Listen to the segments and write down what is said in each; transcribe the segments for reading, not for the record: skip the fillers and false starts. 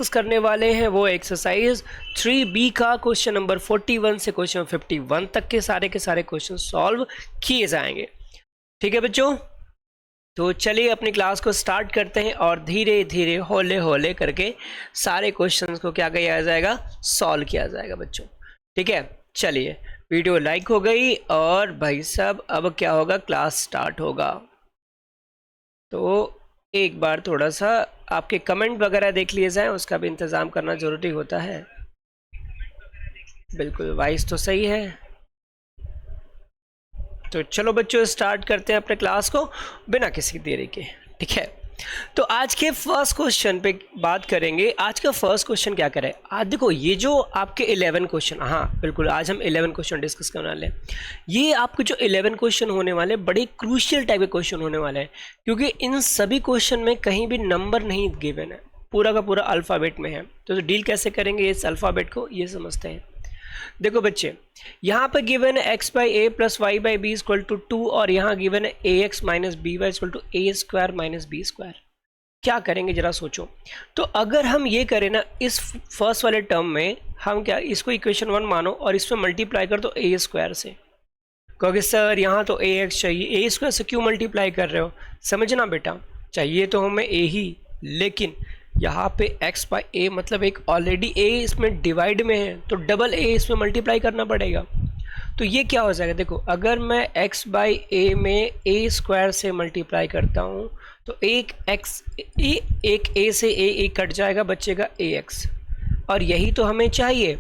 करने वाले हैं वो एक्सरसाइज 3B का क्वेश्चन नंबर 41 से क्वेश्चन 51 तक के सारे क्वेश्चन सॉल्व किए जाएंगे। ठीक है बच्चों, तो चलिए अपनी क्लास को स्टार्ट करते हैं और धीरे धीरे होले होले करके सारे क्वेश्चंस को क्या किया जाएगा, सॉल्व किया जाएगा बच्चों। ठीक है, चलिए वीडियो लाइक हो गई और भाई साहब अब क्या होगा, क्लास स्टार्ट होगा। तो एक बार थोड़ा सा आपके कमेंट वगैरह देख लिए जाए, उसका भी इंतज़ाम करना ज़रूरी होता है। बिल्कुल वॉइस तो सही है। तो चलो बच्चों स्टार्ट करते हैं अपने क्लास को बिना किसी देरी के। ठीक है, तो आज के फर्स्ट क्वेश्चन पे बात करेंगे। आज का फर्स्ट क्वेश्चन क्या करें, आज देखो ये जो आपके 11 क्वेश्चन, हाँ बिल्कुल आज हम 11 क्वेश्चन डिस्कस करने वाले हैं। ये आपके जो 11 क्वेश्चन होने वाले बड़े क्रूशियल टाइप के क्वेश्चन होने वाले हैं, क्योंकि इन सभी क्वेश्चन में कहीं भी नंबर नहीं गिवन है, पूरा का पूरा अल्फ़ाबेट में है। तो डील कैसे करेंगे इस अल्फ़ाबेट को, ये समझते हैं। देखो बच्चे, यहाँ पर गिवन है x by A plus Y by B equal to 2 और यहाँ गिवन है a x minus B Y equal to A square minus B square. क्या करेंगे जरा सोचो। तो अगर हम ये करें ना, इस फर्स्ट वाले टर्म में हम क्या इसको इक्वेशन 1 मानो और इसमें मल्टीप्लाई कर दो ए स्क्वायर से। क्योंकि सर यहाँ तो ए एक्स चाहिए, ए स्क्वायर से क्यों मल्टीप्लाई कर रहे हो, समझना बेटा, चाहिए तो हमें ए ही, लेकिन यहाँ पे x बाई ए मतलब एक ऑलरेडी a इसमें डिवाइड में है, तो डबल a इसमें मल्टीप्लाई करना पड़ेगा। तो ये क्या हो जाएगा, देखो अगर मैं x बाई ए में a स्क्वायर से मल्टीप्लाई करता हूँ तो एक a से a कट जाएगा, बचेगा ax, और यही तो हमें चाहिए,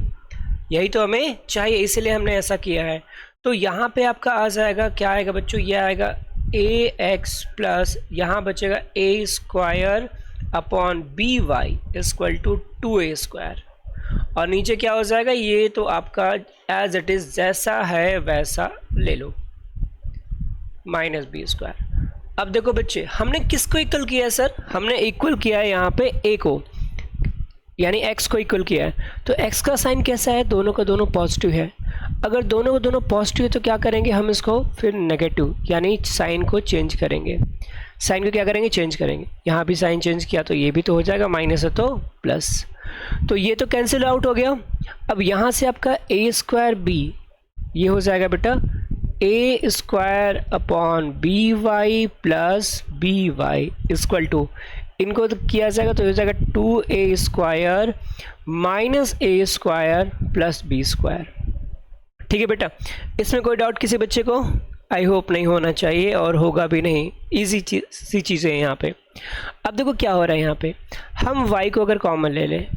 इसलिए हमने ऐसा किया है। तो यहाँ पे आपका आ जाएगा, क्या आएगा बच्चों, ये आएगा ax प्लस यहाँ बचेगा a square upon B Y equal to 2a square, और नीचे क्या हो जाएगा, ये तो आपका एज इट इज़ जैसा है वैसा ले लो, माइनस बी स्क्वायर। अब देखो बच्चे, हमने किसको इक्वल किया है सर, हमने इक्वल किया है यहाँ पे a को, यानी x को इक्वल किया है। तो x का साइन कैसा है, दोनों का दोनों पॉजिटिव है। अगर दोनों का दोनों पॉजिटिव है तो क्या करेंगे हम इसको फिर नेगेटिव, यानी साइन को चेंज करेंगे, साइन को क्या करेंगे, चेंज करेंगे। यहाँ भी साइन चेंज किया तो ये भी तो हो जाएगा, माइनस है तो प्लस, तो ये तो कैंसिल आउट हो गया। अब यहाँ से आपका ए स्क्वायर बी, ये हो जाएगा बेटा a square upon B y plus B Y equal to, इनको तो किया जाएगा तो हो जाएगा 2a स्क्वायर माइनस ए स्क्वायर प्लस बी स्क्वायर। ठीक है बेटा, इसमें कोई डाउट किसी बच्चे को, आई होप नहीं होना चाहिए और होगा भी नहीं, ईजी सी चीज़ें हैं यहाँ पे। अब देखो क्या हो रहा है, यहाँ पे हम y को अगर कॉमन ले लें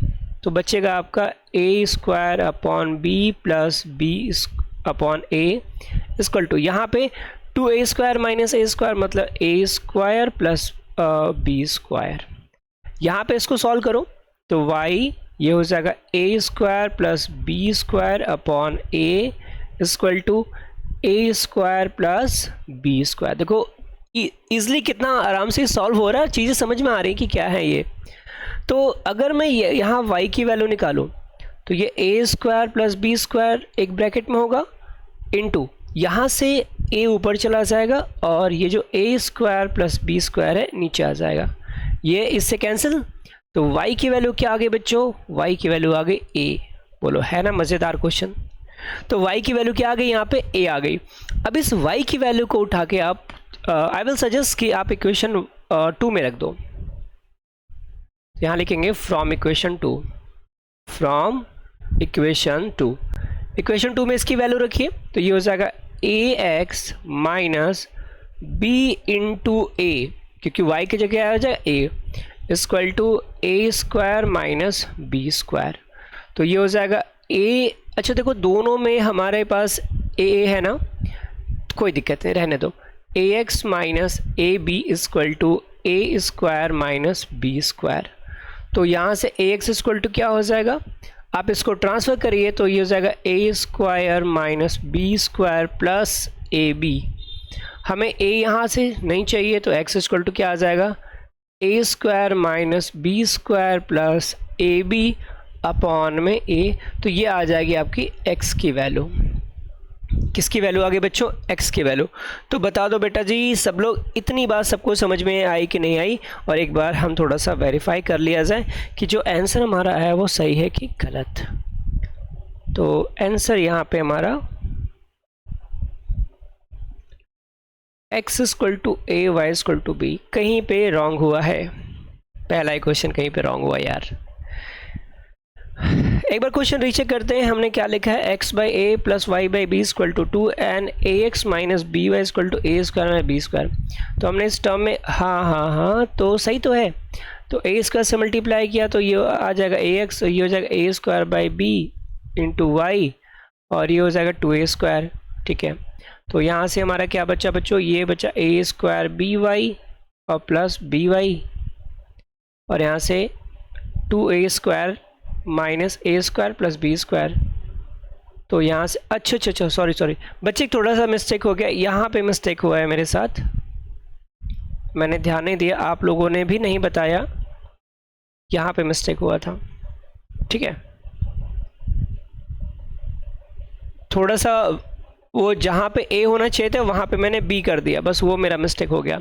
तो बचेगा आपका a square upon B plus B upon A equal to, यहाँ पे 2a स्क्वायर माइनस ए स्क्वायर मतलब a square plus B square. यहाँ पे इसको सॉल्व करो तो y ये हो जाएगा a square plus B square upon A equal to A square plus B square. देखो इजली कितना आराम से सॉल्व हो रहा है, चीज़ें समझ में आ रही कि क्या है ये। तो अगर मैं यहाँ y की वैल्यू निकालूँ तो ये ए स्क्वायर प्लस बी स्क्वायर एक ब्रैकेट में होगा, इनटू यहाँ से a ऊपर चला जाएगा और ये जो ए स्क्वायर प्लस बी स्क्वायर है नीचे आ जाएगा, ये इससे कैंसिल। तो y की वैल्यू क्या आ गई बच्चों, y की वैल्यू आ गई a। बोलो है ना मज़ेदार क्वेश्चन। तो y की वैल्यू क्या आ गई, यहाँ पे a आ गई। अब इस y की वैल्यू को उठा के आप आई विल सजेस्ट कि आप इक्वेशन 2 में रख दो। यहाँ लिखेंगे from equation 2, from equation 2, equation 2 में इसकी वैल्यू रखिए तो ये हो जाएगा ax minus B into A, क्योंकि y की जगह आ जाएगा a equal to A square minus B square. तो ये हो जाएगा a, अच्छा देखो दोनों में हमारे पास a है ना, कोई दिक्कत नहीं, रहने दो, ax minus A B equal to A square minus B square. तो यहाँ से ax इक्वल टू क्या हो जाएगा, आप इसको ट्रांसफ़र करिए तो ये हो जाएगा ए square minus B square plus a b. हमें a यहाँ से नहीं चाहिए तो x इक्वल टू क्या आ जाएगा, ए square minus B square plus a b upon में a। तो ये आ जाएगी आपकी x की वैल्यू। किसकी वैल्यू आ गई बच्चों, x की वैल्यू। तो बता दो बेटा जी सब लोग, इतनी बात सबको समझ में आई कि नहीं आई, और एक बार हम थोड़ा सा वेरीफाई कर लिया जाए कि जो आंसर हमारा है वो सही है कि गलत। तो आंसर यहाँ पे हमारा x equal to a, y equal to b कहीं पे रॉन्ग हुआ है। पहला ही क्वेश्चन कहीं पे रॉन्ग हुआ यार। एक बार क्वेश्चन रीचेक करते हैं, हमने क्या लिखा है, x by A plus Y by B equal to 2 and A x minus B Y equal to A square minus B square. तो हमने इस टर्म में हाँ तो सही तो है, तो ए स्क्वायर से मल्टीप्लाई किया तो ये आ जाएगा ए एक्स, ये हो जाएगा ए square by b into y, और ये हो जाएगा 2a स्क्वायर। ठीक है, तो यहाँ से हमारा क्या बचा बच्चों, ये बचा ए स्क्वायर बी वाई और प्लस बी वाई, और यहाँ से 2a स्क्वायर माइनस ए स्क्वायर प्लस बी स्क्वायर। तो यहाँ से अच्छा सॉरी बच्चे थोड़ा सा मिस्टेक हो गया, यहाँ पे मिस्टेक हुआ है मेरे साथ, मैंने ध्यान नहीं दिया, आप लोगों ने भी नहीं बताया, यहाँ पे मिस्टेक हुआ था। ठीक है, थोड़ा सा वो जहाँ पे a होना चाहिए था वहाँ पे मैंने b कर दिया, बस वो मेरा मिस्टेक हो गया।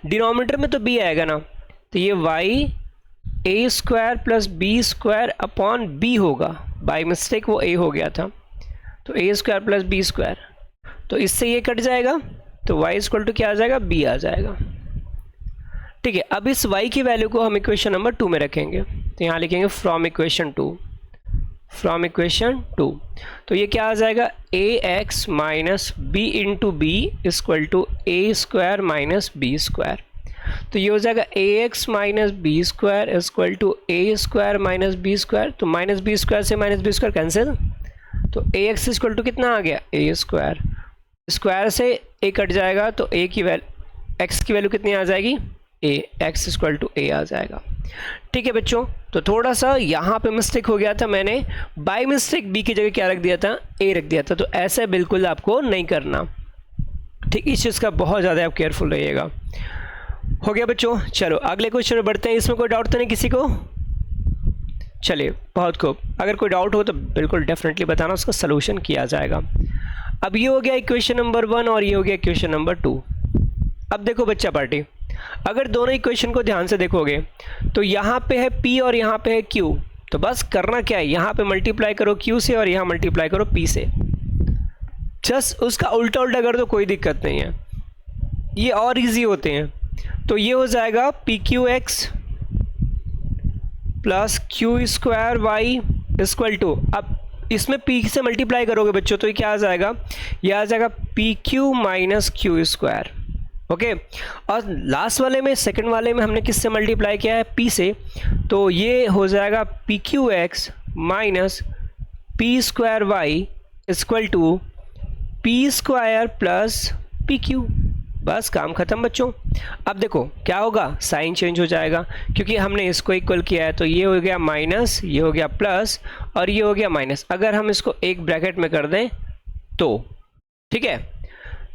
डिनोमिनेटर में तो b आएगा ना, तो ये y a square plus B square upon b होगा, बाय मिस्टेक वो a हो गया था, तो a square plus B square, तो इससे ये कट जाएगा, तो y इक्वल टू क्या आ जाएगा, b आ जाएगा। ठीक है, अब इस y की वैल्यू को हम इक्वेशन नंबर 2 में रखेंगे, तो यहाँ लिखेंगे फ्रॉम इक्वेशन 2, फ्रॉम इक्वेशन 2। तो ये क्या आ जाएगा, a x minus B into b equal to A square minus B square. तो ये हो जाएगा a x minus B square equal to A square minus B square. तो माइनस बी स्क्वायर से माइनस बी स्क्वायर कैंसिल, तो a x equal to कितना आ गया, ए स्क्वायर, स्क्वायर से ए कट जाएगा, तो ए की वैल्यू एक्स की वैल्यू कितनी आ जाएगी, ए, एक्स इक्वल टू ए आ जाएगा। ठीक है बच्चों, तो थोड़ा सा यहाँ पे मिस्टेक हो गया था, मैंने बाय मिस्टेक बी की जगह क्या रख दिया था, ए रख दिया था, तो ऐसे बिल्कुल आपको नहीं करना। ठीक, इस चीज़ का बहुत ज़्यादा आप केयरफुल रहिएगा। हो गया बच्चों, चलो अगले क्वेश्चन में बढ़ते हैं। इसमें कोई डाउट तो नहीं किसी को? चलिए बहुत खूब, अगर कोई डाउट हो तो बिल्कुल डेफिनेटली बताना, उसका सलूशन किया जाएगा। अब ये हो गया इक्वेशन नंबर 1 और ये हो गया इक्वेशन नंबर 2। अब देखो बच्चा पार्टी, अगर दोनों इक्वेशन को ध्यान से देखोगे तो यहाँ पे है P और यहाँ पे है Q, तो बस करना क्या है, यहाँ पे मल्टीप्लाई करो Q से और यहाँ मल्टीप्लाई करो P से, जस्ट उसका उल्टा उल्टा कर दो, कोई दिक्कत नहीं है, ये और इजी होते हैं। तो ये हो जाएगा P Q X plus Q square Y equal to, अब इसमें P से मल्टीप्लाई करोगे बच्चों तो ये क्या आ जाएगा, ये आ जाएगा P Q minus Q square. Okay, और लास्ट वाले में, सेकंड वाले में हमने किससे मल्टीप्लाई किया है, P से, तो ये हो जाएगा P Q X minus P square Y equal to P square plus P Q. बस काम खत्म बच्चों। अब देखो क्या होगा, साइन चेंज हो जाएगा, क्योंकि हमने इसको इक्वल किया है, तो ये हो गया माइनस, ये हो गया प्लस और ये हो गया माइनस। अगर हम इसको एक ब्रैकेट में कर दें तो ठीक है,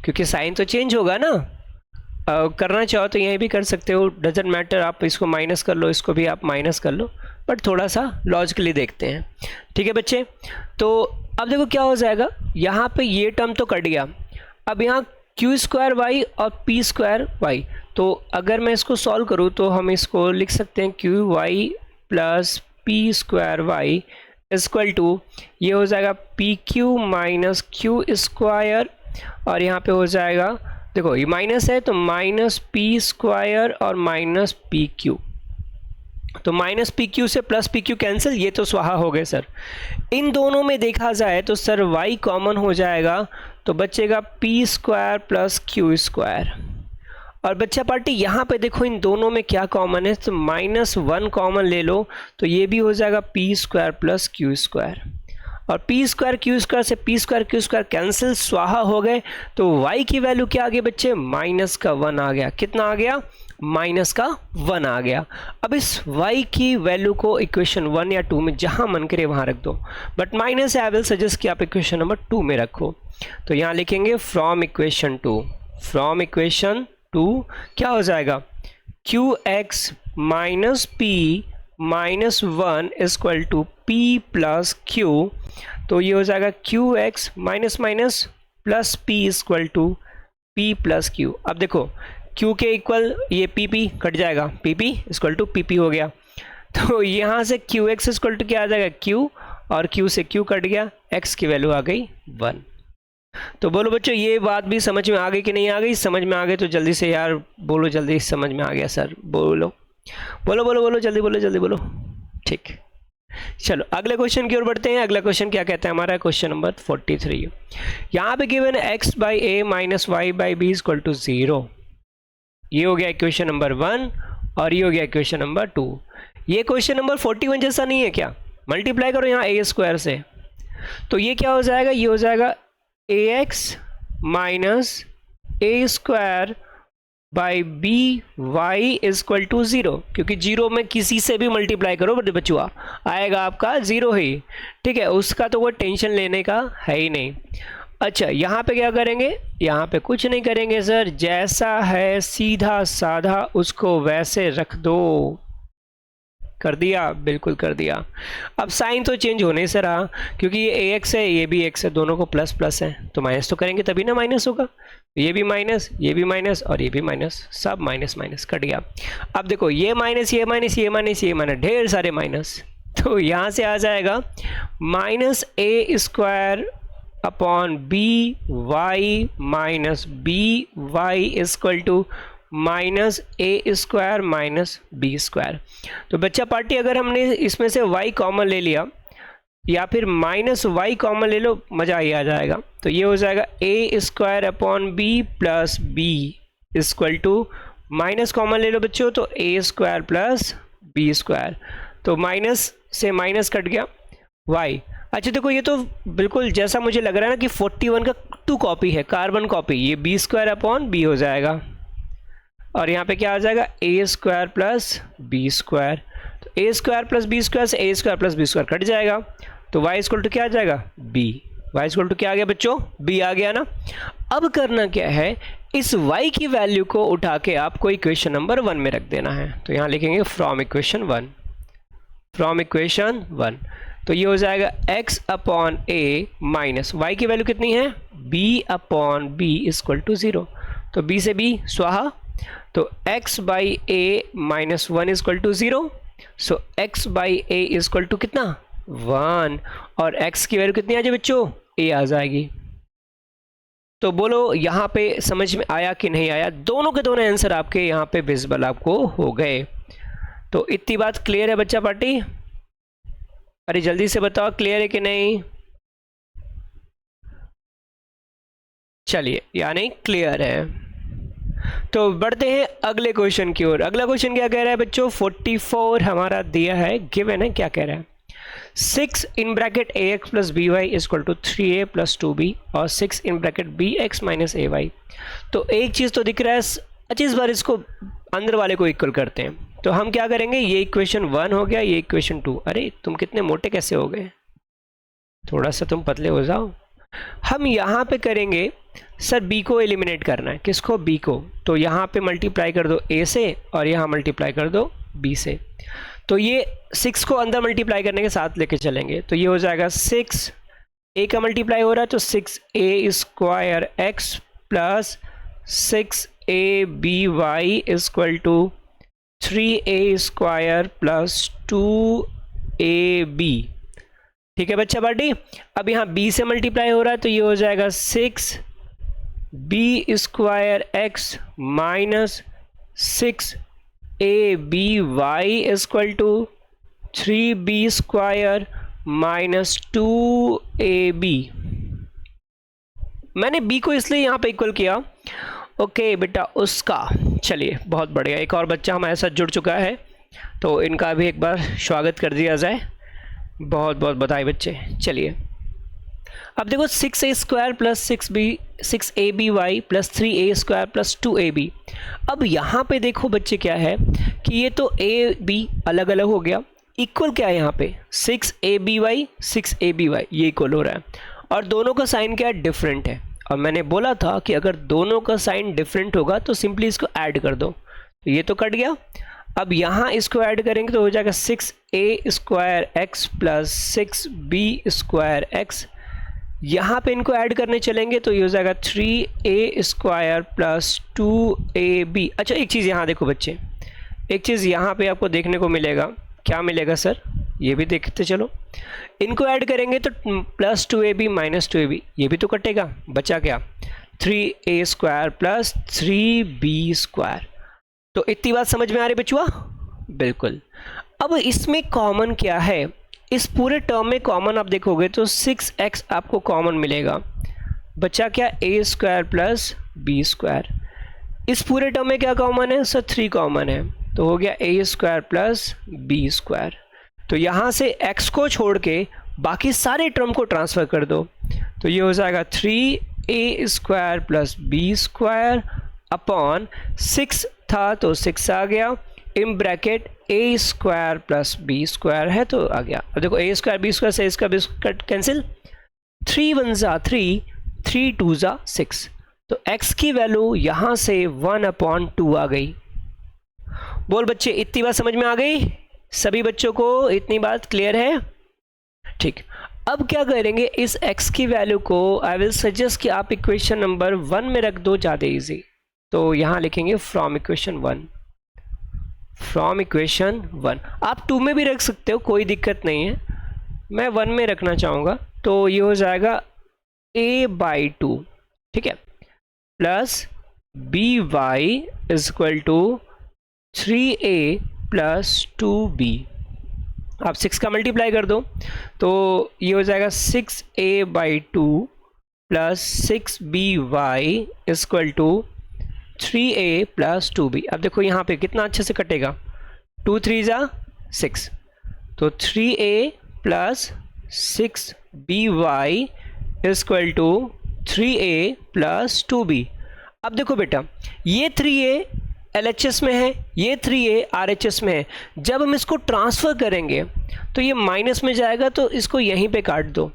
क्योंकि साइन तो चेंज होगा ना, करना चाहो तो यहीं भी कर सकते हो, डजेंट मैटर, आप इसको माइनस कर लो, इसको भी आप माइनस कर लो, बट थोड़ा सा लॉजिकली देखते हैं। ठीक है बच्चे, तो अब देखो क्या हो जाएगा, यहाँ पे ये टर्म तो कट गया, अब यहाँ क्यू स्क्वायर वाई और पी स्क्वायर वाई, तो अगर मैं इसको सॉल्व करूँ तो हम इसको लिख सकते हैं Q Y plus P square Y equal to, ये हो जाएगा P Q minus Q square, और यहाँ पे हो जाएगा, देखो ये माइनस है तो माइनस पी स्क्वायर और माइनस पी क्यू, तो माइनस पी क्यू से प्लस पी क्यू कैंसिल, ये तो स्वाहा हो गए सर। इन दोनों में देखा जाए तो सर y कॉमन हो जाएगा, तो बचेगा P square plus Q square. और बच्चा पार्टी यहाँ पे देखो इन दोनों में क्या कॉमन है, तो -1 कॉमन ले लो, तो ये भी हो जाएगा P square plus Q square, और पी स्क्वायर क्यू स्क्वायर से P square Q square cancel, स्वाहा हो गए। तो y की वैल्यू क्या आ गई बच्चे, -1 आ गया, कितना आ गया, -1 आ गया। अब इस y की वैल्यू को इक्वेशन 1 या 2 में जहां मन करे वहां रख दो, but minus I will suggest कि आप इक्वेशन नंबर 2 में रखो। तो यहां लिखेंगे फ्रॉम इक्वेशन 2, फ्रॉम इक्वेशन 2 क्या हो जाएगा, Q X minus P minus 1 equal to P plus Q, तो ये हो जाएगा Q X minus minus plus P equal to P plus Q. अब देखो क्यू के इक्वल ये पी पी कट जाएगा, P P equal to P P हो गया। तो यहाँ से क्यू एक्स इक्वल टू क्या आ जाएगा, क्यू, और क्यू से क्यू कट गया, एक्स की वैल्यू आ गई 1। तो बोलो बच्चों ये बात भी समझ में आ गई कि नहीं आ गई? समझ में आ गई तो जल्दी से यार बोलो, जल्दी समझ में आ गया सर, बोलो बोलो बोलो बोलो, जल्दी बोलो जल्दी बोलो। ठीक, चलो अगले क्वेश्चन की ओर बढ़ते हैं। अगला क्वेश्चन क्या कहता है हमारा, क्वेश्चन नंबर 43। यहाँ पे given x by A minus Y by B equal to 0। ये हो गया इक्वेशन नंबर 1 और ये हो गया इक्वेशन नंबर 2। ये क्वेश्चन नंबर 41 जैसा नहीं है क्या? मल्टीप्लाई करो यहाँ ए स्क्वायर से, तो ये क्या हो जाएगा, ये हो जाएगा a x minus A square by b Y equal to 0, क्योंकि 0 में किसी से भी मल्टीप्लाई करो बच्चों आएगा आपका 0 ही। ठीक है, उसका तो कोई टेंशन लेने का है ही नहीं। अच्छा यहाँ पे क्या करेंगे, यहाँ पे कुछ नहीं करेंगे सर, जैसा है सीधा साधा उसको वैसे रख दो। कर दिया, बिल्कुल कर दिया। अब साइन तो चेंज होने से रहा, क्योंकि ये ए एक्स है ये भी एक्स है, दोनों को प्लस प्लस है, तो माइनस तो करेंगे तभी ना माइनस होगा। ये भी माइनस, ये भी माइनस और ये भी माइनस, सब माइनस माइनस कट गया। अब देखो ये माइनस ये माइनस ये माइनस ये माइनस, ढेर सारे माइनस, तो यहाँ से आ जाएगा minus A square upon B Y minus B Y equal to minus A square minus B square. तो बच्चा पार्टी अगर हमने इसमें से y कॉमन ले लिया या फिर माइनस वाई कॉमन ले लो, मज़ा ही आ जाएगा। तो ये हो जाएगा ए square upon B plus b equal to, minus common ले लो बच्चों तो a square plus B square, तो माइनस से माइनस कट गया y। अच्छा देखो ये तो बिल्कुल जैसा मुझे लग रहा है ना कि 41 का 2 कॉपी है, कार्बन कॉपी, ये बी स्क्वायर अपॉन बी हो जाएगा और यहाँ पे क्या आ जाएगा ए स्क्वायर प्लस बी स्क्वायर। तो a square plus B square से a square plus B square cut जाएगा, तो वाई इक्वल टू क्या आ जाएगा बी। वाई इक्वल टू क्या आ गया बच्चों, बी आ गया ना। अब करना क्या है, इस y की वैल्यू को उठा के आपको इक्वेशन नंबर 1 में रख देना है। तो यहाँ लिखेंगे फ्रॉम इक्वेशन 1, फ्रॉम इक्वेशन 1। तो ये हो जाएगा x अपॉन ए माइनस y की वैल्यू कितनी है, b upon B equal to 0, तो b से b स्वाहा, तो x by A minus 1 equal to 0, so x by A equal to कितना 1, और x की वैल्यू कितनी आ जाए बच्चों, a आ जाएगी। तो बोलो यहाँ पे समझ में आया कि नहीं आया? दोनों के दोनों आंसर आपके यहाँ पे विजिबल आपको हो गए। तो इतनी बात क्लियर है बच्चा पार्टी? अरे जल्दी से बताओ क्लियर है कि नहीं? चलिए यानी क्लियर है। तो बढ़ते हैं अगले क्वेश्चन की ओर। अगला क्वेश्चन क्या कह रहा है बच्चों, 44 हमारा दिया है, गिवन है, क्या कह रहा है, 6 in bracket A x plus B Y equal to 3a plus 2b और 6 in bracket B x minus A Y. तो एक चीज़ तो दिख रहा है, अच्छा इस बार इसको अंदर वाले को इक्वल करते हैं। तो हम क्या करेंगे, ये इक्वेशन 1 हो गया, ये इक्वेशन 2। अरे तुम कितने मोटे कैसे हो गए, थोड़ा सा तुम पतले हो जाओ। हम यहाँ पे करेंगे सर बी को एलिमिनेट करना है, किसको, बी को, तो यहाँ पे मल्टीप्लाई कर दो ए से और यहाँ मल्टीप्लाई कर दो बी से। तो ये 6 को अंदर मल्टीप्लाई करने के साथ लेके चलेंगे, तो ये हो जाएगा 6 ए का मल्टीप्लाई हो रहा है तो 6a square X plus 6a B Y equal to 3a square plus 2ab। ठीक है बच्चा पार्टी। अब यहाँ b से मल्टीप्लाई हो रहा है तो ये हो जाएगा 6b square x minus 6ab y equal to 3b square minus 2ab। मैंने b को इसलिए यहाँ पे इक्वल किया, ओके बेटा उसका। चलिए बहुत बढ़िया, एक और बच्चा हमारे साथ जुड़ चुका है तो इनका भी एक बार स्वागत कर दिया जाए। बहुत बहुत बधाई बच्चे। चलिए अब देखो 6a square plus 6ab y plus 3a square plus 2ab। अब यहाँ पे देखो बच्चे क्या है कि ये तो a b अलग अलग हो गया, इक्वल क्या है यहाँ पे 6ab वाई 6ab वाई, ये इक्वल हो रहा है और दोनों का साइन क्या है, डिफरेंट है। और मैंने बोला था कि अगर दोनों का साइन डिफरेंट होगा तो सिंपली इसको ऐड कर दो, तो ये तो कट गया। अब यहाँ इसको ऐड करेंगे तो हो जाएगा 6a square X plus 6b square x, यहाँ पे इनको ऐड करने चलेंगे तो ये हो जाएगा 3a² प्लस 2ab। अच्छा एक चीज़ यहाँ देखो बच्चे, एक चीज़ यहाँ पे आपको देखने को मिलेगा, क्या मिलेगा सर, ये भी देखते चलो। इनको ऐड करेंगे तो प्लस 2ab माइनस 2ab, ये भी तो कटेगा, बचा क्या 3a² प्लस 3b²। तो इतनी बात समझ में आ रही बचुआ? बिल्कुल। अब इसमें कॉमन क्या है, इस पूरे टर्म में कॉमन आप देखोगे तो 6x आपको कॉमन मिलेगा, बचा क्या a² प्लस b²। इस पूरे टर्म में क्या कॉमन है सर, 3 कॉमन है, तो हो गया a² प्लस b²। तो यहाँ से x को छोड़ के बाकी सारे टर्म को ट्रांसफ़र कर दो, तो ये हो जाएगा 3a² प्लस b² अपॉन 6 था तो 6 आ गया, in bracket a² plus b² है तो आ गया। अब देखो a² b² से इसका b² कैंसिल, 3 1 जा 3, 3 2 जा 6, तो x की वैल्यू यहाँ से 1/2 आ गई। बोल बच्चे इतनी बात समझ में आ गई? सभी बच्चों को इतनी बात क्लियर है? ठीक। अब क्या करेंगे, इस x की वैल्यू को आई विल सजेस्ट कि आप इक्वेशन नंबर 1 में रख दो, ज़्यादा इजी। तो यहाँ लिखेंगे फ्रॉम इक्वेशन 1, फ्रॉम इक्वेशन 1। आप 2 में भी रख सकते हो, कोई दिक्कत नहीं है, मैं 1 में रखना चाहूँगा। तो ये हो जाएगा a/2, ठीक है, plus by is equal to 3a plus 2b। आप 6 का मल्टीप्लाई कर दो तो ये हो जाएगा 6a/2 plus 6by is equal to 3a plus 2b। अब देखो यहाँ पे कितना अच्छे से कटेगा, 2 3 जा 6, तो 3a plus 6by is equal to 3a plus 2b। अब देखो बेटा, ये 3a LHS में है, ये 3a RHS में है, जब हम इसको ट्रांसफ़र करेंगे तो ये माइनस में जाएगा, तो इसको यहीं पे काट दो,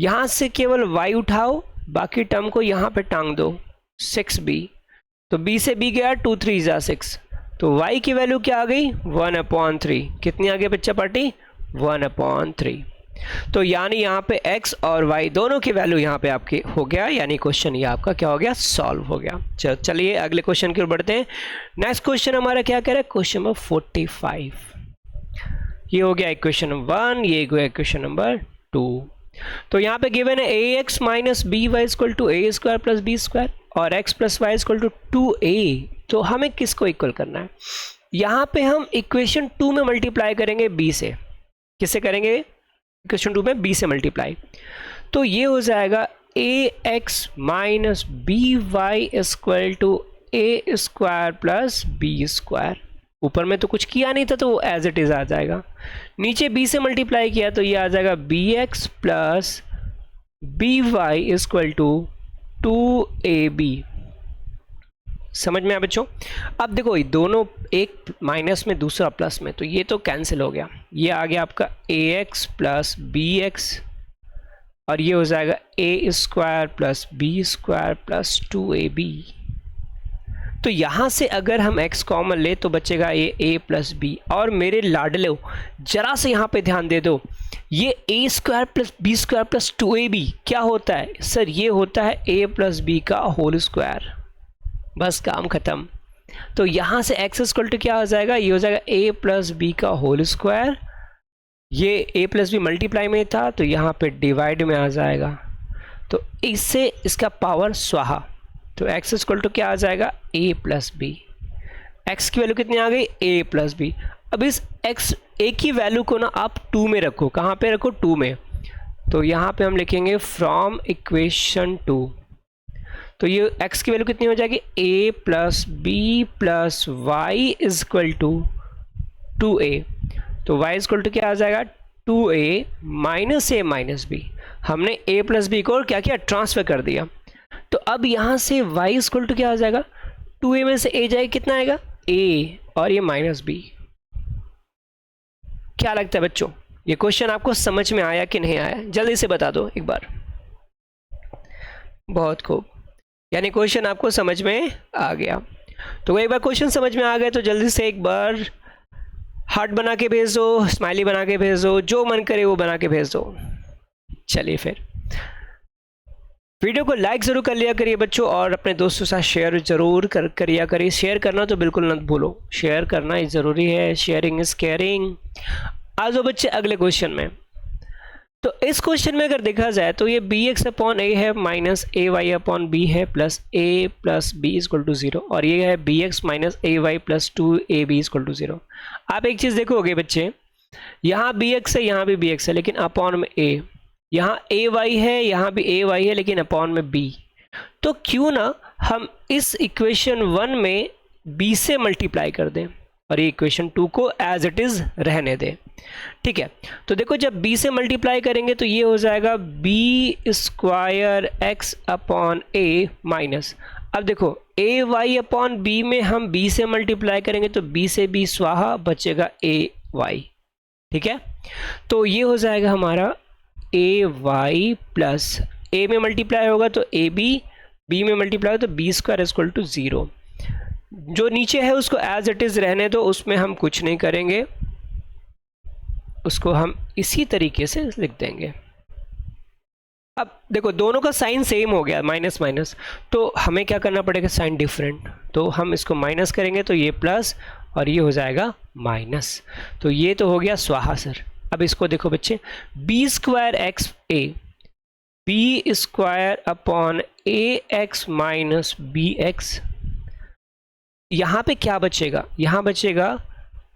यहाँ से केवल y उठाओ, बाकी टर्म को यहाँ पे टांग दो 6b, तो b से b गया 2 3 जा 6, तो y की वैल्यू क्या आ गई 1/3। कितनी आ गई बच्चा पार्टी, 1/3। तो यानी यहाँ पे x और y दोनों की वैल्यू यहाँ पे आपकी हो गया, यानी क्वेश्चन ये आपका क्या हो गया, सॉल्व हो गया। चलिए अगले क्वेश्चन की ओर बढ़ते हैं। नेक्स्ट क्वेश्चन हमारा क्या कह रहा है, क्वेश्चन नंबर 45। ये हो गया इक्वेशन नंबर 1, ये हो गया इक्वेशन नंबर 2। तो यहाँ पे गिवन है ax minus by equal to a² plus b² और x plus y equal to 2a। तो हमें किसको इक्वल करना है, यहाँ पे हम इक्वेशन 2 में मल्टीप्लाई करेंगे b से। किससे करेंगे, इक्वेशन 2 में b से मल्टीप्लाई, तो ये हो जाएगा ax minus by equal to a² plus b²। ऊपर में तो कुछ किया नहीं था तो वो एज इट इज आ जाएगा, नीचे b से मल्टीप्लाई किया तो ये आ जाएगा bx plus by equal to 2ab। समझ में आया बच्चों? अब देखो दोनों, एक माइनस में दूसरा प्लस में, तो ये तो कैंसिल हो गया, ये आ गया आपका ax प्लस bx और ये हो जाएगा a² plus b² plus 2ab। तो यहाँ से अगर हम x कॉमन ले तो बचेगा ये a प्लस b। और मेरे लाडले जरा से यहाँ पे ध्यान दे दो, ये a² plus b² plus 2ab क्या होता है सर, ये होता है a प्लस b का होल स्क्वायर। बस काम खत्म। तो यहाँ से x इक्वल टू क्या हो जाएगा, ये हो जाएगा a प्लस b का होल स्क्वायर, ये a प्लस b मल्टीप्लाई में था तो यहाँ पे डिवाइड में आ जाएगा, तो इससे इसका पावर स्वाहा, तो x इक्वल टू क्या आ जाएगा a प्लस b। x की वैल्यू कितनी आ गई, a प्लस b। अब इस x a की वैल्यू को ना आप 2 में रखो, कहाँ पे रखो 2 में, तो यहाँ पे हम लिखेंगे फ्रॉम इक्वेशन 2। तो ये x की वैल्यू कितनी हो जाएगी, a plus b plus y is equal to 2a। तो y इक्वल टू क्या आ जाएगा 2a minus a minus b। हमने a प्लस बी को क्या किया, ट्रांसफर कर दिया। तो अब यहाँ से y इक्वल टू क्या आ जाएगा, 2a में से a जाएगा, कितना आएगा a और ये माइनस b। क्या लगता है बच्चों, ये क्वेश्चन आपको समझ में आया कि नहीं आया, जल्दी से बता दो एक बार। बहुत खूब, यानी क्वेश्चन आपको समझ में आ गया। तो एक बार क्वेश्चन समझ में आ गया तो जल्दी से एक बार हार्ट बना के भेज दो, स्माइली बना के भेज दो, जो मन करे वो बना के भेज दो। चलिए फिर वीडियो को लाइक ज़रूर कर लिया करिए बच्चों, और अपने दोस्तों के साथ शेयर ज़रूर करिया करिए। शेयर करना तो बिल्कुल मत भूलो, शेयर करना ही ज़रूरी है, शेयरिंग इज़ केयरिंग। आ जाओ बच्चे अगले क्वेश्चन में। तो इस क्वेश्चन में अगर देखा जाए तो ये बी एक्स अपॉन ए है माइनस ए वाई अपॉन बी है plus a plus b is equal to 0, और ये है b x minus A y plus 2ab is equal to 0। आप एक चीज़ देखोगे बच्चे, यहाँ बी एक्स है, यहाँ भी बी एक्स है, लेकिन अपॉन में ए, यहाँ ए वाई है, यहाँ भी ए वाई है, लेकिन अपॉन में बी। तो क्यों ना हम इस इक्वेशन 1 में b से मल्टीप्लाई कर दें और ये इक्वेशन 2 को एज इट इज रहने दें। ठीक है, तो देखो जब b से मल्टीप्लाई करेंगे तो ये हो जाएगा b square x upon a minus, अब देखो ए वाई अपॉन बी में हम b से मल्टीप्लाई करेंगे तो b से b स्वाहा, बचेगा ए वाई। ठीक है, तो ये हो जाएगा हमारा ए वाई प्लस ए में मल्टीप्लाई होगा तो ए बी, बी में मल्टीप्लाई होगा तो बी स्क्वायर इक्वल टू 0। जो नीचे है उसको एज इट इज रहने दो, उसमें हम कुछ नहीं करेंगे, उसको हम इसी तरीके से लिख देंगे। अब देखो दोनों का साइन सेम हो गया, माइनस माइनस, तो हमें क्या करना पड़ेगा, साइन डिफरेंट, तो हम इसको माइनस करेंगे तो ये प्लस और ये हो जाएगा माइनस, तो ये तो हो गया स्वाहा सर। अब इसको देखो बच्चे, b square x a, b square upon a x minus b x, यहाँ पे क्या बचेगा, यहाँ बचेगा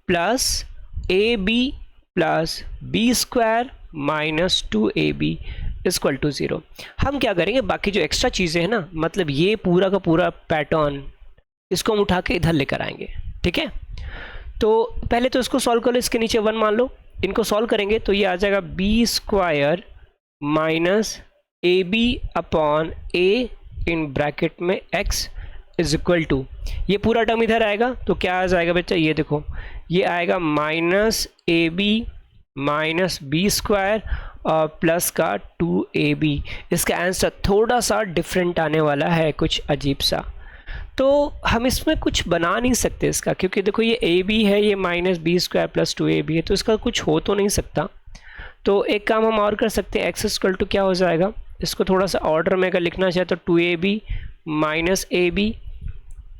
plus a b plus B square minus 2ab equal to 0। हम क्या करेंगे, बाकी जो एक्स्ट्रा चीज़ें हैं ना, मतलब ये पूरा का पूरा पैटर्न, इसको हम उठा के इधर लेकर आएंगे। ठीक है, तो पहले तो इसको सॉल्व कर लो, इसके नीचे 1 मान लो, इनको सॉल्व करेंगे तो ये आ जाएगा b square minus A b upon a इन ब्रैकेट में x इज इक्वल टू, ये पूरा टर्म इधर आएगा तो क्या आ जाएगा बच्चा, ये देखो ये आएगा माइनस ए बी माइनस बी स्क्वायर और प्लस का 2ab। इसका आंसर थोड़ा सा डिफरेंट आने वाला है, कुछ अजीब सा, तो हम इसमें कुछ बना नहीं सकते इसका, क्योंकि देखो ये ए बी है, ये minus B square plus 2ab है, तो इसका कुछ हो तो नहीं सकता। तो एक काम हम और कर सकते हैं, एक्स इक्वल टू क्या हो जाएगा, इसको थोड़ा सा ऑर्डर में अगर लिखना चाहे तो 2ab माइनस ए बी,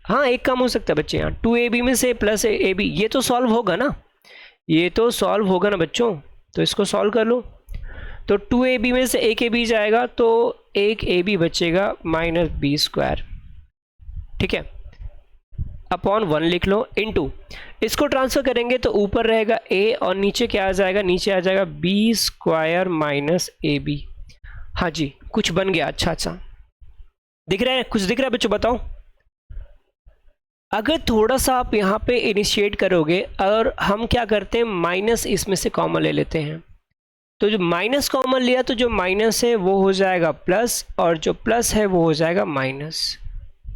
हाँ एक काम हो सकता है बच्चे, यहाँ 2ab में से प्लस ए बी, ये तो सॉल्व होगा ना, ये तो सॉल्व होगा ना बच्चों, तो इसको सॉल्व कर लो, तो 2ab में से एक ए बी जाएगा तो एक ए बी बचेगा माइनस बी स्क्वायर। ठीक है, अपॉन 1 लिख लो, इनटू इसको ट्रांसफर करेंगे तो ऊपर रहेगा a और नीचे क्या आ जाएगा, नीचे आ जाएगा बी स्क्वायर माइनस ए बी। हाँ जी, कुछ बन गया, अच्छा अच्छा दिख रहा है, कुछ दिख रहा है बच्चों, बताओ। अगर थोड़ा सा आप यहाँ पे इनिशिएट करोगे और हम क्या करते हैं, माइनस इसमें से कॉमन ले लेते हैं, तो जो माइनस कॉमन लिया तो जो माइनस है वो हो जाएगा प्लस और जो प्लस है वो हो जाएगा minus,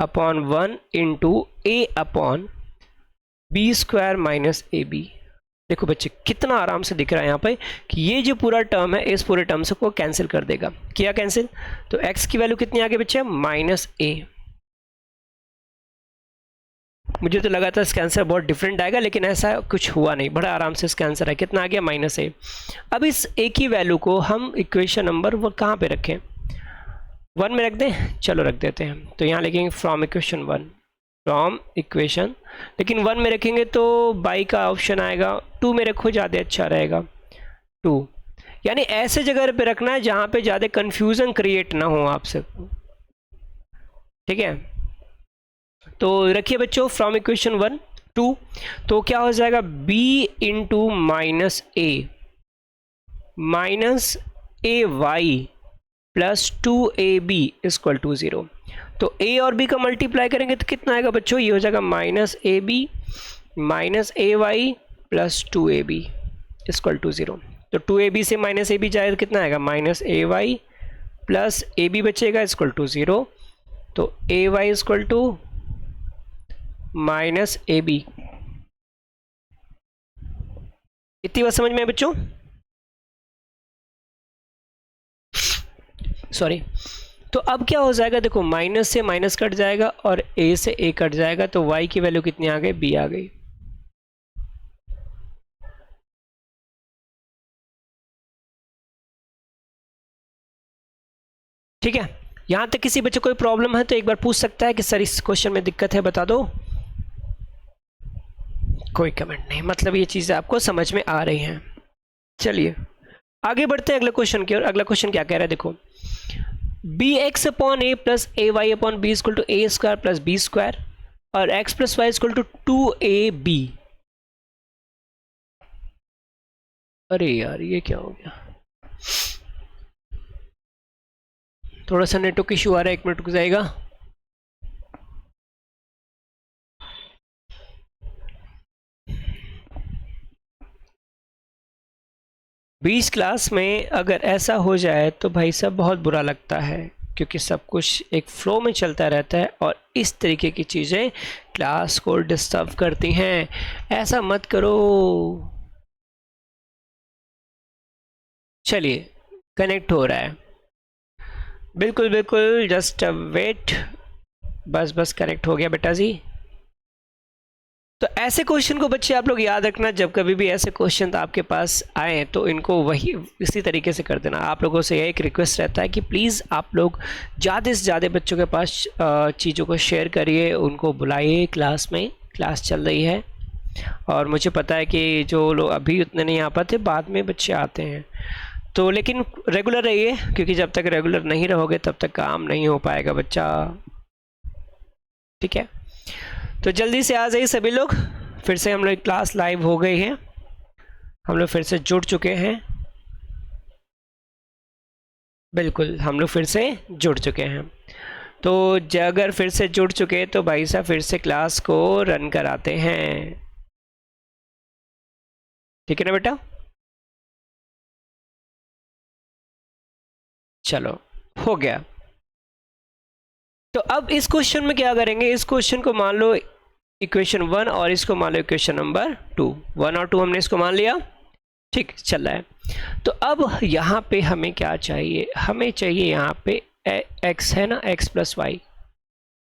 upon 1 into a upon b square minus A b. देखो बच्चे कितना आराम से दिख रहा है यहाँ पे कि ये जो पूरा टर्म है इस पूरे टर्म से को कैंसिल कर देगा, किया कैंसिल, तो x की वैल्यू कितनी आ गई बच्चे, माइनस ए। मुझे तो लगा था इसका आंसर बहुत डिफरेंट आएगा, लेकिन ऐसा कुछ हुआ नहीं, बड़ा आराम से इसका आंसर है, कितना आ गया, माइनस ए। अब इस ए की वैल्यू को हम इक्वेशन नंबर वो कहाँ पे रखें, 1 में रख दें, चलो रख देते हैं, तो यहाँ लिखेंगे फ्रॉम इक्वेशन 1, फ्रॉम इक्वेशन, लेकिन 1 में रखेंगे तो बाई का ऑप्शन आएगा, 2 में रखो ज़्यादा अच्छा रहेगा, 2, यानी ऐसे जगह पे रखना है जहाँ पे ज़्यादा कंफ्यूजन क्रिएट ना हो आपसे। ठीक है, तो रखिए बच्चों फ्रॉम इक्वेशन 1 2, तो क्या हो जाएगा b into minus A y plus 2ab equal to 0। तो a और b का मल्टीप्लाई करेंगे तो कितना आएगा बच्चों, ये हो जाएगा minus A b minus A y plus 2ab equal to 0। तो 2ab से माइनस ए बी जाए तो कितना आएगा, minus A y plus a b बचेगा इक्वल टू 0, तो a y equal to minus A b. इतनी बात समझ में है बच्चों, सॉरी। तो अब क्या हो जाएगा, देखो माइनस से माइनस कट जाएगा और a से a कट जाएगा, तो y की वैल्यू कितनी आ गई, b आ गई। ठीक है, यहाँ तक किसी बच्चे कोई प्रॉब्लम है तो एक बार पूछ सकता है कि सर इस क्वेश्चन में दिक्कत है, बता दो। कोई कमेंट नहीं, मतलब ये चीज़ें आपको समझ में आ रही हैं। चलिए आगे बढ़ते हैं अगले क्वेश्चन की ओर। अगला क्वेश्चन क्या कह रहा है, देखो b x upon a plus a y upon B equal to A square plus B square और x plus y equal to 2ab। अरे यार ये क्या हो गया, थोड़ा सा नेटवर्क इशू आ रहा है, 1 मिनट रुक जाएगा। बीस क्लास में अगर ऐसा हो जाए तो भाई साहब बहुत बुरा लगता है, क्योंकि सब कुछ एक फ्लो में चलता रहता है और इस तरीके की चीज़ें क्लास को डिस्टर्ब करती हैं। ऐसा मत करो। चलिए कनेक्ट हो रहा है, बिल्कुल बिल्कुल, जस्ट वेट, बस कनेक्ट हो गया बेटा जी। तो ऐसे क्वेश्चन को बच्चे आप लोग याद रखना, जब कभी भी ऐसे क्वेश्चन आपके पास आए तो इनको वही इसी तरीके से कर देना। आप लोगों से एक रिक्वेस्ट रहता है कि प्लीज़ आप लोग ज़्यादा से ज़्यादा बच्चों के पास चीज़ों को शेयर करिए, उनको बुलाइए क्लास में, क्लास चल रही है। और मुझे पता है कि जो लोग अभी उतने नहीं आ पाते, बाद में बच्चे आते हैं, तो लेकिन रेगुलर रहिए, क्योंकि जब तक रेगुलर नहीं रहोगे तब तक काम नहीं हो पाएगा बच्चा, ठीक है। तो जल्दी से आ जाइए सभी लोग। फिर से हम लोग क्लास लाइव हो गई है, हम लोग फिर से जुड़ चुके हैं, बिल्कुल हम लोग फिर से जुड़ चुके हैं। तो अगर फिर से जुड़ चुके तो भाई साहब फिर से क्लास को रन कराते हैं, ठीक है ना बेटा। चलो हो गया। तो अब इस क्वेश्चन में क्या करेंगे, इस क्वेश्चन को मान लो इक्वेशन 1 और इसको मान लो इक्वेशन नंबर 2, 1 और 2 हमने इसको मान लिया, ठीक चल रहा है। तो अब यहाँ पे हमें क्या चाहिए, हमें चाहिए यहाँ पे x है ना, x प्लस वाई।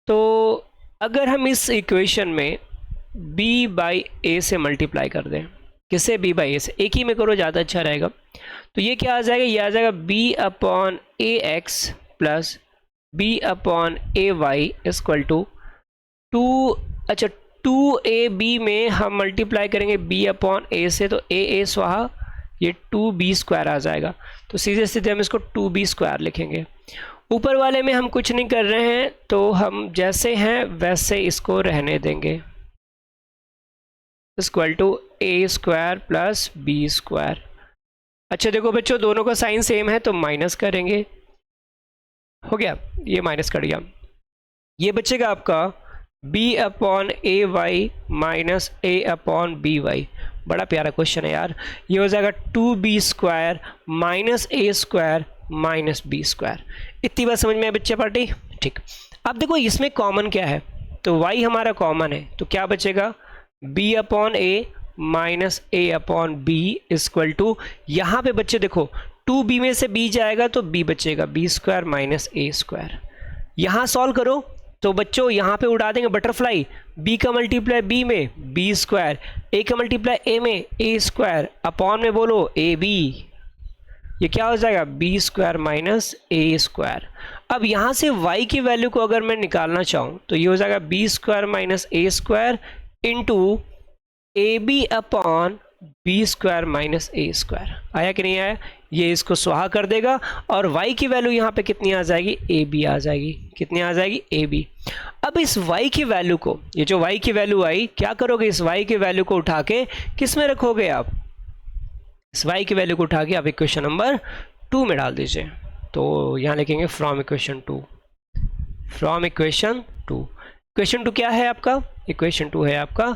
तो अगर हम इस इक्वेशन में b बाई ए से मल्टीप्लाई कर दें, किसे b बाई ए से, एक ही में करो ज़्यादा अच्छा रहेगा। तो ये क्या आ जाएगा, ये आ जाएगा b upon a x plus b upon a y equal to 2, अच्छा 2ab में हम मल्टीप्लाई करेंगे b अपॉन ए से, तो ए स्वाहा, ये 2b स्क्वायर आ जाएगा। तो सीधे सीधे हम इसको 2b स्क्वायर लिखेंगे। ऊपर वाले में हम कुछ नहीं कर रहे हैं, तो हम जैसे हैं वैसे इसको रहने देंगे, equal to A square plus B square. अच्छा देखो बच्चों, दोनों का साइन सेम है तो माइनस करेंगे, हो गया, ये माइनस कर दिया। ये बचेगा आपका b upon a Y minus a upon B Y. बड़ा प्यारा क्वेश्चन है यार। ये हो जाएगा 2b स्क्वायर माइनस ए स्क्वायर माइनस बी स्क्वायर। इतनी बात समझ में है बच्चे पार्टी, ठीक। अब देखो इसमें कॉमन क्या है, तो y हमारा कॉमन है, तो क्या बचेगा b upon A minus a upon B equal to, यहाँ पे बच्चे देखो 2b में से b जाएगा तो b बचेगा b स्क्वायर माइनस ए स्क्वायर। यहाँ सॉल्व करो तो बच्चों यहाँ पे उड़ा देंगे बटरफ्लाई, b का मल्टीप्लाई b में b स्क्वायर, a का मल्टीप्लाई a में a स्क्वायर, अपॉन में बोलो ab, ये क्या हो जाएगा b square minus a square. अब यहाँ से y की वैल्यू को अगर मैं निकालना चाहूँ तो ये हो जाएगा b square minus a square into a b upon b square minus A square. आया कि नहीं आया, ये इसको स्वाहा कर देगा और y की वैल्यू यहाँ पे कितनी आ जाएगी, ए बी आ जाएगी, कितनी आ जाएगी ए बी। अब इस y की वैल्यू को, ये जो y की वैल्यू आई, क्या करोगे, इस y की वैल्यू को उठा के किस में रखोगे आप, इस y की वैल्यू को उठा के आप इक्वेशन नंबर 2 में डाल दीजिए। तो यहाँ लिखेंगे from equation 2, from equation 2। Equation 2 क्या है आपका, इक्वेशन 2 है आपका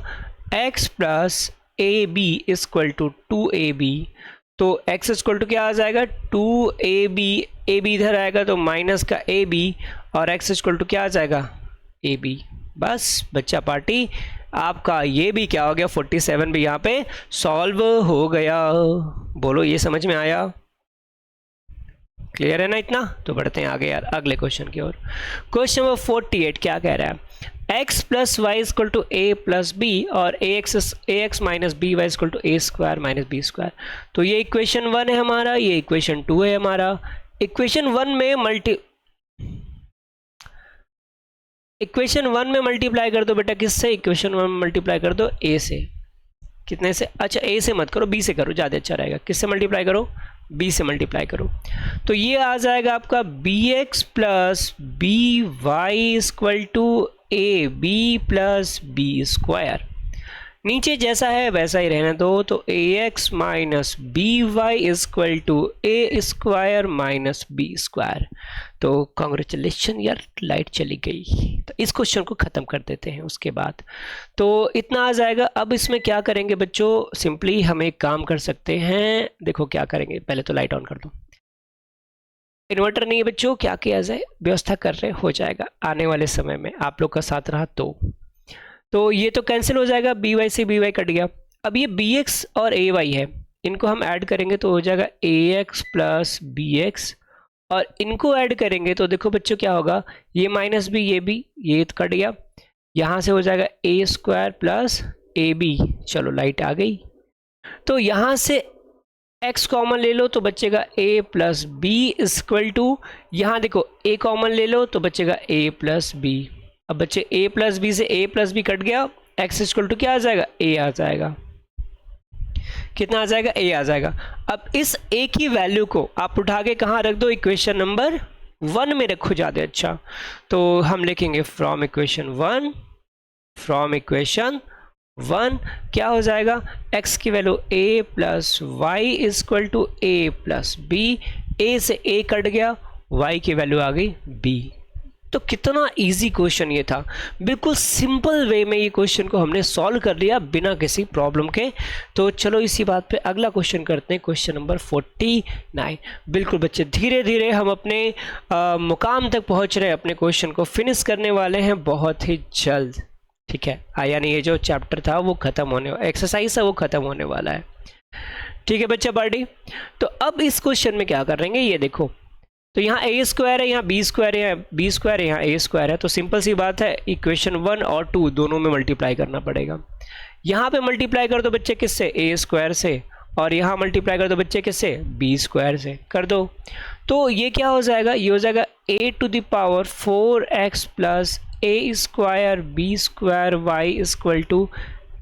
x plus a B equal to 2ab। तो x इक्वल टू क्या आ जाएगा 2ab, ab इधर आएगा तो माइनस का ab और x इक्वल टू क्या आ जाएगा ab। बस बच्चा पार्टी आपका ये भी क्या हो गया 47 भी यहाँ पे सॉल्व हो गया। बोलो ये समझ में आया, क्लियर है ना इतना। तो बढ़ते हैं आगे यार अगले क्वेश्चन की ओर। क्वेश्चन नंबर 48 क्या कह रहा है, x plus y equal to a plus b और a x minus B Y equal to A square minus B square. तो ये इक्वेशन 1 है हमारा, ये इक्वेशन 2 है हमारा। इक्वेशन 1 में इक्वेशन 1 में मल्टीप्लाई कर दो बेटा, किससे? इक्वेशन 1 में मल्टीप्लाई कर दो ए से। कितने से? अच्छा ए से मत करो, बी से करो, ज़्यादा अच्छा रहेगा। किससे मल्टीप्लाई करो? बी से मल्टीप्लाई करो। तो ये आ जाएगा आपका b x plus B Y equal to a b plus B square. नीचे जैसा है वैसा ही रहने दो। तो a x minus B Y equal to A square minus B square. तो कॉन्ग्रेचुलेशन यार, लाइट चली गई। तो इस क्वेश्चन को ख़त्म कर देते हैं उसके बाद। तो इतना आ जाएगा। अब इसमें क्या करेंगे बच्चों? सिंपली हम एक काम कर सकते हैं। देखो क्या करेंगे, पहले तो लाइट ऑन कर दो। इन्वर्टर नहीं है बच्चों, क्या किया जाए? व्यवस्था कर रहे, हो जाएगा आने वाले समय में, आप लोग का साथ रहा तो ये तो कैंसिल हो जाएगा, बी वाई से बी वाई कट गया। अब ये बी एक्स और ए वाई है, इनको हम ऐड करेंगे तो हो जाएगा a x plus B x, और इनको ऐड करेंगे तो देखो बच्चों क्या होगा, ये माइनस बी, ये तो कट गया, यहाँ से हो जाएगा ए स्क्वायर प्लस ए बी। चलो लाइट आ गई। तो यहाँ से x कॉमन ले लो तो बचेगा a plus b equal to, यहाँ देखो a कॉमन ले लो तो बचेगा a प्लस बी। अब बच्चे a प्लस बी से a प्लस बी कट गया, x इक्वल टू क्या आ जाएगा? a आ जाएगा। कितना आ जाएगा? a आ जाएगा। अब इस a की वैल्यू को आप उठा के कहाँ रख दो? इक्वेशन नंबर 1 में रखो ज़्यादा अच्छा। तो हम लिखेंगे फ्रॉम इक्वेशन 1 क्या हो जाएगा? x की value a plus y equal to a plus b. a से a कट गया, y की वैल्यू आ गई b। तो कितना इजी क्वेश्चन ये था, बिल्कुल सिंपल वे में ये क्वेश्चन को हमने सॉल्व कर लिया बिना किसी प्रॉब्लम के। तो चलो इसी बात पे अगला क्वेश्चन करते हैं, क्वेश्चन नंबर 49। बिल्कुल बच्चे धीरे धीरे हम अपने मुकाम तक पहुंच रहे हैं, अपने क्वेश्चन को फिनिश करने वाले हैं बहुत ही जल्द। ठीक है, यानी ये जो चैप्टर था वो खत्म होने, एक्सरसाइज है वो खत्म होने वाला है। ठीक है बच्चा पार्टी। तो अब इस क्वेश्चन में क्या करेंगे, ये देखो, तो यहाँ ए स्क्वायर है, यहाँ बी स्क्वायर है, यहाँ बी स्क्वायर है, यहाँ ए स्क्वायर है। तो सिंपल सी बात है, इक्वेशन 1 और 2 दोनों में मल्टीप्लाई करना पड़ेगा। यहाँ पे मल्टीप्लाई कर दो बच्चे किससे? ए स्क्वायर से, और यहाँ मल्टीप्लाई कर दो बच्चे किससे? बी स्क्वायर से कर दो। तो ये क्या हो जाएगा? ये हो जाएगा a to the power 4x plus A square B square Y equal to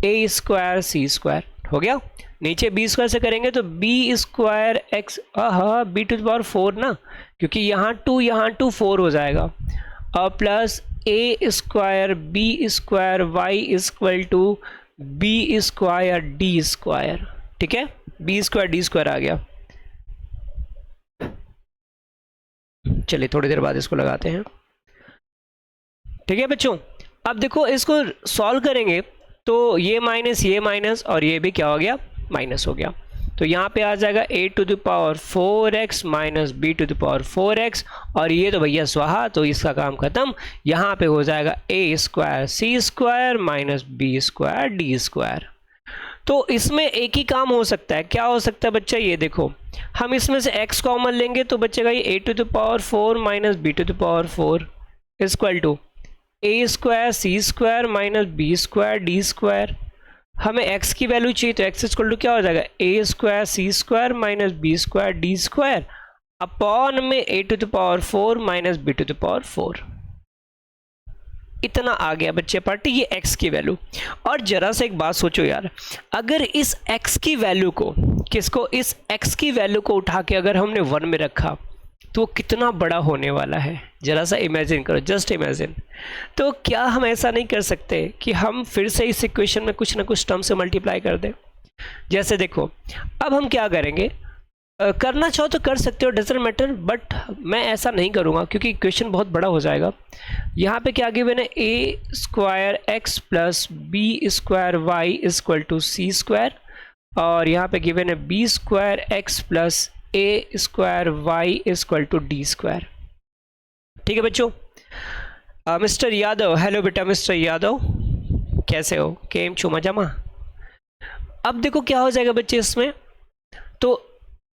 A square C square. हो गया। नीचे बी स्क्वायर से करेंगे तो बी स्क्वायर एक्स, हाँ बी टू द पावर 4 ना, क्योंकि यहाँ 2 4 हो जाएगा, और plus A square B square Y equal to b square D square. ठीक है, बी स्क्वायर डी स्क्वायर आ गया। चलिए थोड़ी देर बाद इसको लगाते हैं। ठीक है बच्चों, अब देखो इसको सॉल्व करेंगे तो ये माइनस और ये भी क्या हो गया? माइनस हो गया। तो यहाँ पे आ जाएगा a to the power 4x minus B to the power 4x, और ये तो भैया स्वाहा, तो इसका काम खत्म। यहाँ पे हो जाएगा a square C square minus B square D square. तो इसमें एक ही काम हो सकता है, क्या हो सकता है बच्चा? ये देखो, हम इसमें से x कॉमन लेंगे तो बचेगा ये a to the power 4 minus B to the power 4 equal to A square C square minus B square D square. हमें x की वैल्यू चाहिए तो x इक्वल टू क्या हो जाएगा? ए स्क्वायर सी square minus B square D square upon में A to the power 4 minus B to the power 4। इतना आ गया बच्चे पार्टी, ये x की वैल्यू। और जरा से एक बात सोचो यार, अगर इस x की वैल्यू को, किसको? इस x की वैल्यू को उठा के अगर हमने 1 में रखा तो कितना बड़ा होने वाला है, जरा सा इमेजिन करो, जस्ट इमेजिन। तो क्या हम ऐसा नहीं कर सकते कि हम फिर से इस इक्वेशन में कुछ ना कुछ टर्म से मल्टीप्लाई कर दें? जैसे देखो, अब हम क्या करेंगे, करना चाहो तो कर सकते हो, डजंट मैटर, बट मैं ऐसा नहीं करूँगा क्योंकि इक्वेशन बहुत बड़ा हो जाएगा। यहाँ पे क्या गिवन है? A square X plus B square Y equal to C square, और यहाँ पे गिवन है B square X plus A square Y equal to D square. ठीक है बच्चों। मिस्टर यादव, हेलो बेटा मिस्टर यादव, कैसे हो? केम छो मजामा। अब देखो क्या हो जाएगा बच्चे इसमें, तो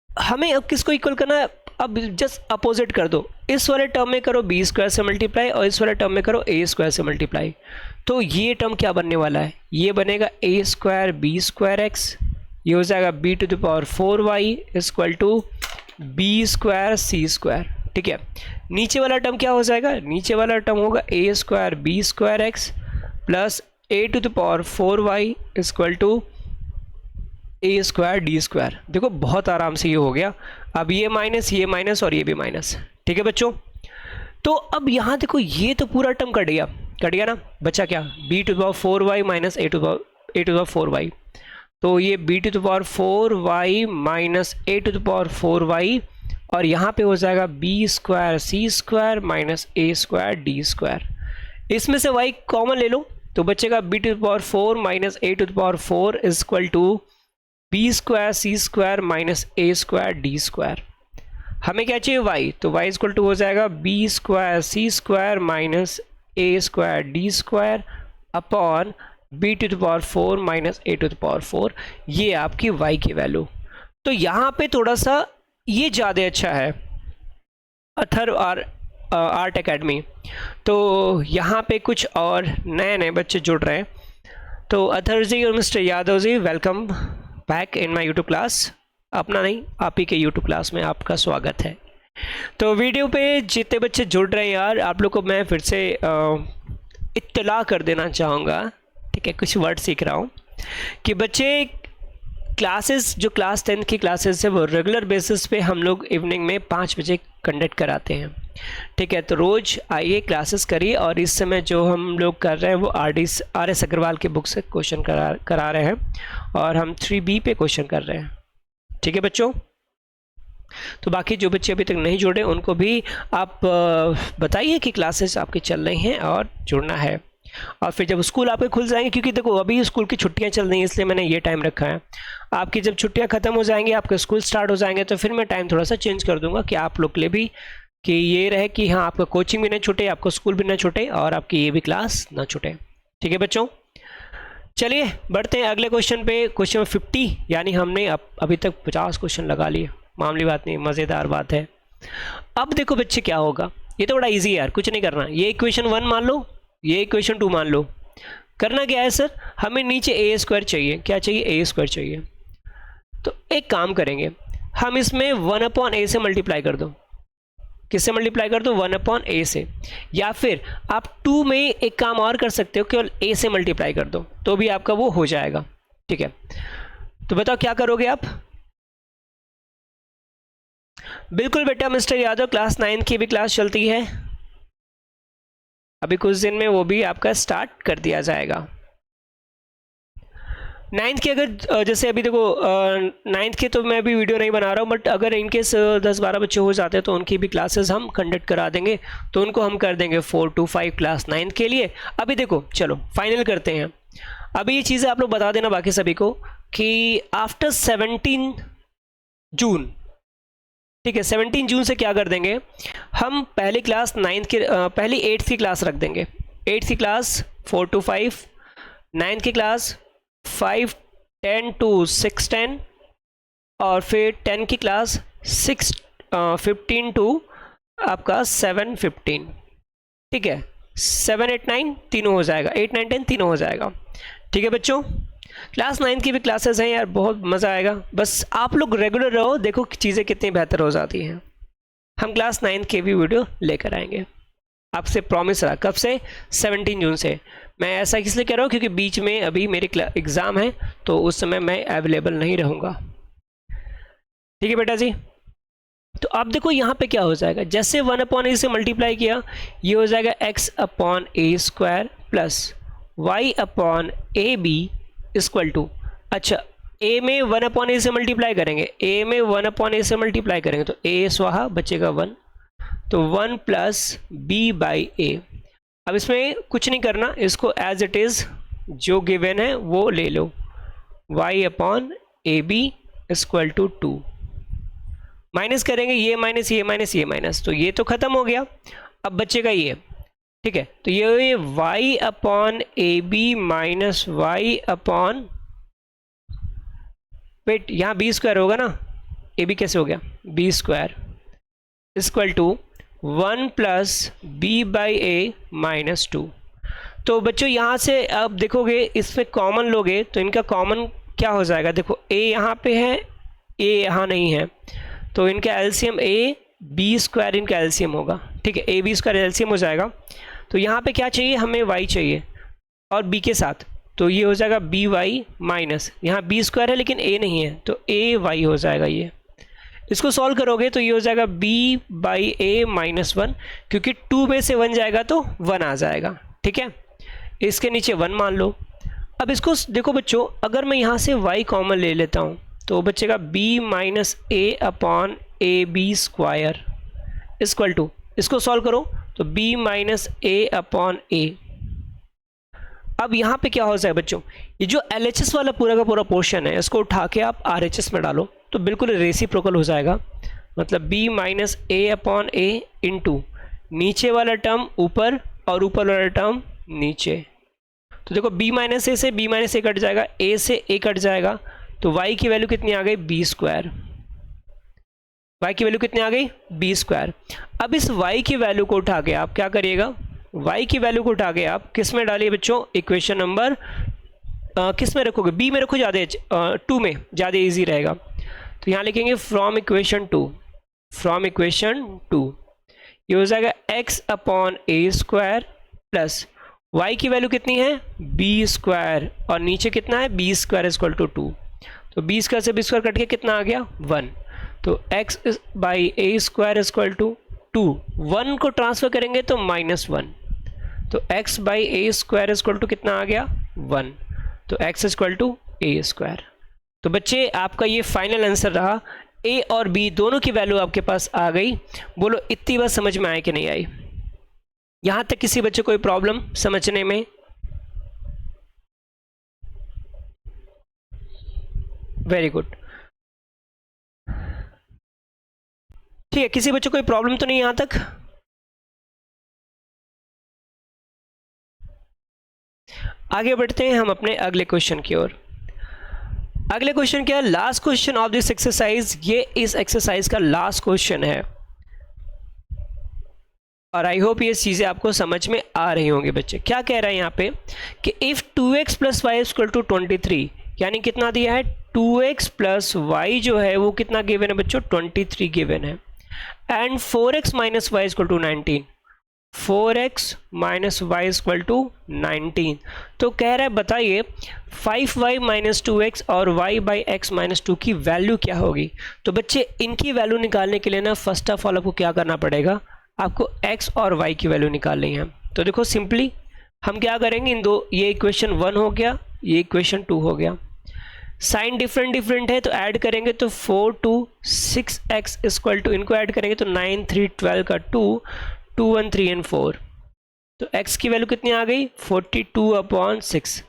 हमें अब किसको इक्वल करना है? अब जस्ट अपोजिट कर दो, इस वाले टर्म में करो बी स्क्वायर से मल्टीप्लाई और इस वाले टर्म में करो ए स्क्वायर से मल्टीप्लाई। तो ये टर्म क्या बनने वाला है? ये बनेगा a square B square x, ये हो जाएगा b to the power 4y equal to b square C square. ठीक है। नीचे वाला टर्म क्या हो जाएगा, नीचे वाला टर्म होगा A square B square X plus A to the power 4y equal to A square D square. देखो बहुत आराम से ये हो गया। अब ये माइनस और ये भी माइनस। ठीक है बच्चों, तो अब यहाँ देखो ये तो पूरा टर्म कट गया ना, बचा क्या, b to the power 4y minus a to the power 4y। तो ये b to the power 4y minus a to the power 4y, और यहाँ पे हो जाएगा बी स्क्वायर सी स्क्वायर माइनस ए स्क्वायर डी स्क्वायर। इसमें से y कॉमन ले लो तो बचेगा b to the power 4 minus a to the power 4 is equal to b square C square minus A square D square. हमें क्या चाहिए y, तो y इक्वल टू हो जाएगा b square C square minus A square D square upon b to the power 4 minus a to the power 4। ये आपकी y की value. तो यहाँ पे थोड़ा सा ये ज़्यादा अच्छा है अथर्व आर्ट एकेडमी। तो यहाँ पे कुछ और नए बच्चे जुड़ रहे हैं। तो अथर्व जी और mister Yadav ji, welcome back in my YouTube class. अपना नहीं, आप ही के यूट्यूब क्लास में आपका स्वागत है। तो वीडियो पे जितने बच्चे जुड़ रहे हैं यार, आप लोग को मैं फिर से इत्तला कर देना चाहूँगा, ठीक है, कुछ वर्ड सीख रहा हूँ कि बच्चे क्लासेस जो क्लास 10 की क्लासेस है वो रेगुलर बेसिस पे हम लोग इवनिंग में 5 बजे कंडक्ट कराते हैं। ठीक है, तो रोज़ आइए क्लासेस करिए। और इस समय जो हम लोग कर रहे हैं वो RS अग्रवाल के बुक से क्वेश्चन करा रहे हैं, और हम 3B पे क्वेश्चन कर रहे हैं। ठीक है बच्चों, तो बाकी जो बच्चे अभी तक नहीं जुड़े उनको भी आप बताइए कि क्लासेस आपकी चल रही हैं और जुड़ना है। और फिर जब स्कूल आपके खुल जाएंगे, क्योंकि देखो अभी स्कूल की छुट्टियां चल रही हैं इसलिए मैंने ये टाइम रखा है। आपकी जब छुट्टियां ख़त्म हो जाएंगी, आपके स्कूल स्टार्ट हो जाएंगे, तो फिर मैं टाइम थोड़ा सा चेंज कर दूंगा कि आप लोग के लिए भी कि ये रहे कि हाँ आपका कोचिंग भी ना छूटे, आपको स्कूल भी ना छूटे, और आपकी ये भी क्लास ना छूटे। ठीक है बच्चों, चलिए बढ़ते हैं अगले क्वेश्चन पे। क्वेश्चन 50, यानी हमने अभी तक 50 क्वेश्चन लगा लिए। मामूली बात नहीं, मज़ेदार बात है। अब देखो बच्चे क्या होगा, ये तो बड़ा ईजी है यार, कुछ नहीं करना। ये इक्वेशन 1 मान लो, ये इक्वेशन 2 मान लो। करना क्या है सर, हमें नीचे ए स्क्वायर चाहिए। क्या चाहिए, ए स्क्वायर चाहिए। तो एक काम करेंगे, हम इसमें 1/a से मल्टीप्लाई कर दो। किससे मल्टीप्लाई कर दो, 1/a से। या फिर आप 2 में एक काम और कर सकते हो, केवल a से मल्टीप्लाई कर दो तो भी आपका वो हो जाएगा। ठीक है, तो बताओ क्या करोगे आप। बिल्कुल बेटा मिस्टर यादव, क्लास 9 की भी क्लास चलती है, अभी कुछ दिन में वो भी आपका स्टार्ट कर दिया जाएगा। 9th के अगर जैसे अभी देखो 9th के तो मैं अभी वीडियो नहीं बना रहा हूँ, बट अगर इनकेस 10-12 बच्चे हो जाते हैं तो उनकी भी क्लासेस हम कंडक्ट करा देंगे। तो उनको हम कर देंगे 4 to 5 क्लास 9th के लिए। अभी देखो चलो फाइनल करते हैं। अभी ये चीज़ें आप लोग बता देना बाकी सभी को कि आफ्टर 17 जून, ठीक है, 17 जून से क्या कर देंगे, हम पहली क्लास 9th के पहली 8th की क्लास रख देंगे। 8th की क्लास 4 to 5, 9th की क्लास 5, 10 to 6:10, और फिर 10 की क्लास 15 to आपका 7:15। ठीक है, 7, 8, 9 तीनों हो जाएगा, 8, 9, 10 तीनों हो जाएगा। ठीक है बच्चों, क्लास 9 की भी क्लासेस हैं यार, बहुत मज़ा आएगा। बस आप लोग रेगुलर रहो, देखो चीज़ें कितनी बेहतर हो जाती हैं। हम क्लास 9 के भी वीडियो लेकर आएंगे, आपसे प्रॉमिस रहा। कब से, 17 जून से। मैं ऐसा इसलिए कह रहा हूँ क्योंकि बीच में अभी मेरे एग्ज़ाम है, तो उस समय मैं अवेलेबल नहीं रहूँगा। ठीक है बेटा जी, तो अब देखो यहाँ पे क्या हो जाएगा, जैसे 1/a से मल्टीप्लाई किया, ये हो जाएगा x/a² plus y/ab equal to, अच्छा a में 1/a से मल्टीप्लाई करेंगे, a में 1/a से मल्टीप्लाई करेंगे तो a स्वाहा बचेगा 1, तो 1 प्लस b/a। अब इसमें कुछ नहीं करना, इसको एज इट इज़ जो गिवन है वो ले लो, y/ab इक्वल टू 2। माइनस करेंगे, ये माइनस ये माइनस ये माइनस, तो ये तो ख़त्म हो गया। अब बचेगा ये, ठीक है, तो ये y/ab माइनस y/ वेट, यहाँ b² होगा ना, ab कैसे हो गया, b² equal to 1 plus b/a minus 2। तो बच्चों यहाँ से अब देखोगे, इसमें कॉमन लोगे तो इनका कॉमन क्या हो जाएगा, देखो a यहाँ पे है, a यहाँ नहीं है, तो इनका एलसीएम a बी स्क्वायर इनका एलसीएम होगा, ठीक है, ए बी स्क्वायर एलसीएम हो जाएगा। तो यहाँ पे क्या चाहिए, हमें वाई चाहिए और बी के साथ, तो ये हो जाएगा बी वाई माइनस, यहाँ बी स्क्वायर है लेकिन ए नहीं है तो ए वाई हो जाएगा। ये इसको सॉल्व करोगे तो ये हो जाएगा b बाई ए माइनस 1, क्योंकि 2 में से 1 जाएगा तो 1 आ जाएगा, ठीक है। इसके नीचे 1 मान लो। अब इसको देखो बच्चों, अगर मैं यहाँ से y कॉमन ले लेता हूँ तो बचेगा b minus a upon a b square equal to, इसको सॉल्व करो तो b minus a upon a. अब यहाँ पे क्या हो जाएगा बच्चों, ये जो LHS वाला पूरा का पूरा पोर्शन है इसको उठा के आप RHS में डालो तो बिल्कुल रेसिप्रोकल हो जाएगा, मतलब b minus a upon A into नीचे वाला टर्म ऊपर और ऊपर वाला टर्म नीचे। तो देखो b माइनस ए से b माइनस ए कट जाएगा, a से a कट जाएगा, तो y की वैल्यू कितनी आ गई, b स्क्वायर। y की वैल्यू कितनी आ गई, b स्क्वायर। अब इस y की वैल्यू को उठा के आप क्या करिएगा, y की वैल्यू को उठा के आप किस में डालिए बच्चों, इक्वेशन नंबर किस में रखोगे, b में रखो, ज़्यादा 2 में ज़्यादा इजी रहेगा। तो यहाँ लिखेंगे फ्रॉम इक्वेशन 2, फ्रॉम इक्वेशन 2 ये हो जाएगा x अपॉन ए स्क्वायर प्लस y की वैल्यू कितनी है, b स्क्वायर, और नीचे कितना है, b स्क्वायर इक्वल टू 2। तो b स्क्वायर से b स्क्वायर कट के कितना आ गया, 1। तो x by a square equal to 2, 1 को ट्रांसफर करेंगे तो -1, तो x by a square equal to कितना आ गया, 1। तो x equal to A square. तो बच्चे आपका ये फाइनल आंसर रहा, a और b दोनों की वैल्यू आपके पास आ गई। बोलो इतनी बात समझ में आए कि नहीं आई, यहां तक किसी बच्चे कोई प्रॉब्लम समझने में, वेरी गुड, ठीक है, किसी बच्चे को कोई प्रॉब्लम तो नहीं यहां तक। आगे बढ़ते हैं हम अपने अगले क्वेश्चन की ओर। अगले क्वेश्चन क्या है, last question of this exercise, ये इस एक्सरसाइज का लास्ट क्वेश्चन है और आई होप ये चीजें आपको समझ में आ रही होंगी बच्चे। क्या कह रहा है यहाँ पे कि इफ 2x प्लस वाई इक्वल टू 23, यानी कितना दिया है, 2x प्लस वाई जो है वो कितना गिवन है बच्चों, 23 गिवन है, एंड 4x माइनस वाई इक्वल टू 19, 4x माइनस वाई इक्वल टू 19। तो कह रहा है बताइए 5y माइनस 2x और y बाई एक्स माइनस 2 की वैल्यू क्या होगी। तो बच्चे इनकी वैल्यू निकालने के लिए ना फर्स्ट ऑफ ऑल आपको क्या करना पड़ेगा, आपको x और y की वैल्यू निकालनी है। तो देखो सिंपली हम क्या करेंगे, इन दो, ये इक्वेशन 1 हो गया, ये इक्वेशन 2 हो गया, साइन डिफरेंट है तो ऐड करेंगे तो 4 2 6x इक्वल टू, इनको ऐड करेंगे तो 9 3 12 का 2 2 1 3 एंड 4। तो x की वैल्यू कितनी आ गई, 42 अपॉन 6,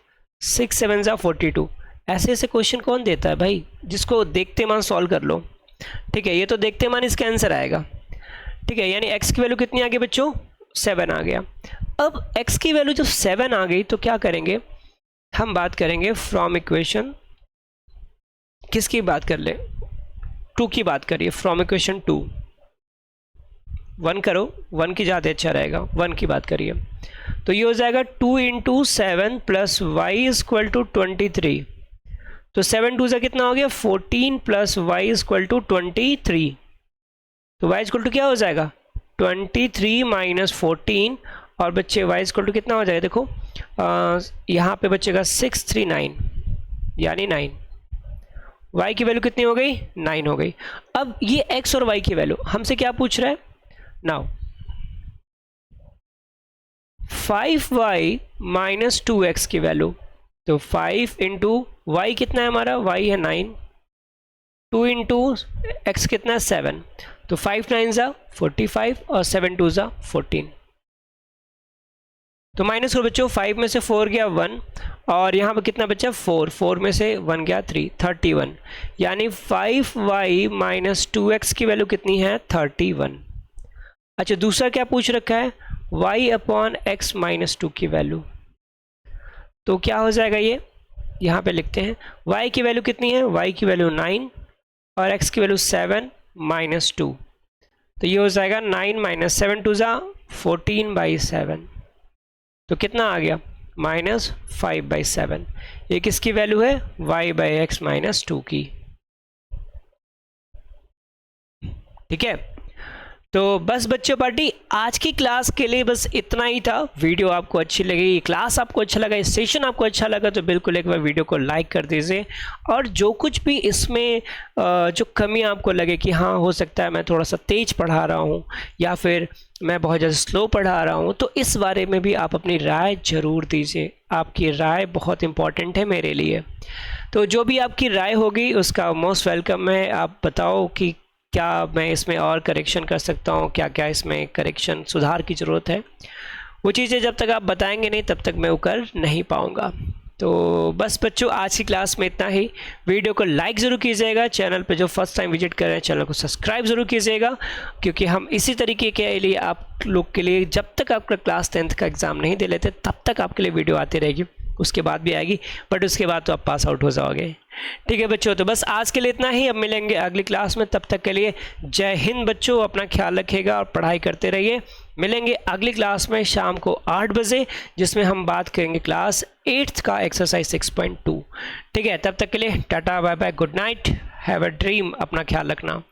6 7 जा 42। ऐसे ऐसे क्वेश्चन कौन देता है भाई, जिसको देखते मान सॉल्व कर लो, ठीक है, ये तो देखते मान इसका आंसर आएगा, ठीक है, यानी x की वैल्यू कितनी आ गई बच्चों, 7 आ गया। अब x की वैल्यू जब 7 आ गई तो क्या करेंगे, हम बात करेंगे फ्रॉम इक्वेशन, किसकी बात कर ले, 2 की बात करिए, फ्रॉम इक्वेशन 2, 1 करो, 1 की ज़्यादा अच्छा रहेगा, 1 की बात करिए। तो ये हो जाएगा 2 इंटू 7 प्लस वाई इक्वल टू 23, तो 7 2 से कितना हो गया, 14 प्लस वाई इक्वल टू 23, तो वाई इक्वल टू क्या हो जाएगा, 23 माइनस 14, और बच्चे वाई इक्वल टू कितना हो जाएगा, देखो यहाँ पे बचेगा 639 यानी 9, y की वैल्यू कितनी हो गई, 9 हो गई। अब ये x और y की वैल्यू हमसे क्या पूछ रहा है, नाउ 5y माइनस 2x की वैल्यू, तो 5 इंटू वाई कितना है हमारा, y है 9, 2 इंटू एक्स कितना है 7, तो 5 9 जा 45 और 7 2 जा 14। तो माइनस करो बच्चों, 5 में से 4 गया 1 और यहाँ पर कितना बचा 4, 4 में से 1 गया 3, 31, यानी 5y माइनस 2x की वैल्यू कितनी है 31। अच्छा दूसरा क्या पूछ रखा है, y अपॉन एक्स माइनस 2 की वैल्यू, तो क्या हो जाएगा ये, यहाँ पे लिखते हैं y की वैल्यू कितनी है, y की वैल्यू 9 और x की वैल्यू 7 माइनस 2, तो ये हो जाएगा 9 माइनस 7 2 जा 14/7, तो कितना आ गया -5/7। ये किसकी वैल्यू है, y बाई एक्स माइनस 2 की, ठीक है। तो बस बच्चों पार्टी आज की क्लास के लिए बस इतना ही था। वीडियो आपको अच्छी लगी, क्लास आपको अच्छा लगा, सेशन आपको अच्छा लगा तो बिल्कुल एक बार वीडियो को लाइक कर दीजिए। और जो कुछ भी इसमें जो कमी आपको लगे कि हाँ हो सकता है मैं थोड़ा सा तेज पढ़ा रहा हूँ या फिर मैं बहुत ज़्यादा स्लो पढ़ा रहा हूँ, तो इस बारे में भी आप अपनी राय ज़रूर दीजिए। आपकी राय बहुत इम्पॉर्टेंट है मेरे लिए। तो जो भी आपकी राय होगी उसका मोस्ट वेलकम है। आप बताओ कि क्या मैं इसमें और करेक्शन कर सकता हूँ, क्या क्या इसमें करेक्शन सुधार की ज़रूरत है। वो चीज़ें जब तक आप बताएंगे नहीं तब तक मैं वो कर नहीं पाऊँगा। तो बस बच्चों आज की क्लास में इतना ही। वीडियो को लाइक ज़रूर कीजिएगा, चैनल पे जो फर्स्ट टाइम विजिट कर रहे हैं चैनल को सब्सक्राइब ज़रूर कीजिएगा, क्योंकि हम इसी तरीके के लिए आप लोग के लिए जब तक आपका क्लास 10th का एग्ज़ाम नहीं दे लेते तब तक आपके लिए वीडियो आती रहेगी। उसके बाद भी आएगी बट उसके बाद तो आप पास आउट हो जाओगे। ठीक है बच्चों, तो बस आज के लिए इतना ही। अब मिलेंगे अगली क्लास में, तब तक के लिए जय हिंद बच्चों। अपना ख्याल रखिएगा और पढ़ाई करते रहिए। मिलेंगे अगली क्लास में शाम को 8 बजे, जिसमें हम बात करेंगे क्लास 8th का एक्सरसाइज 6.2। ठीक है, तब तक के लिए tata bye bye, good night, have a dream. अपना ख्याल रखना।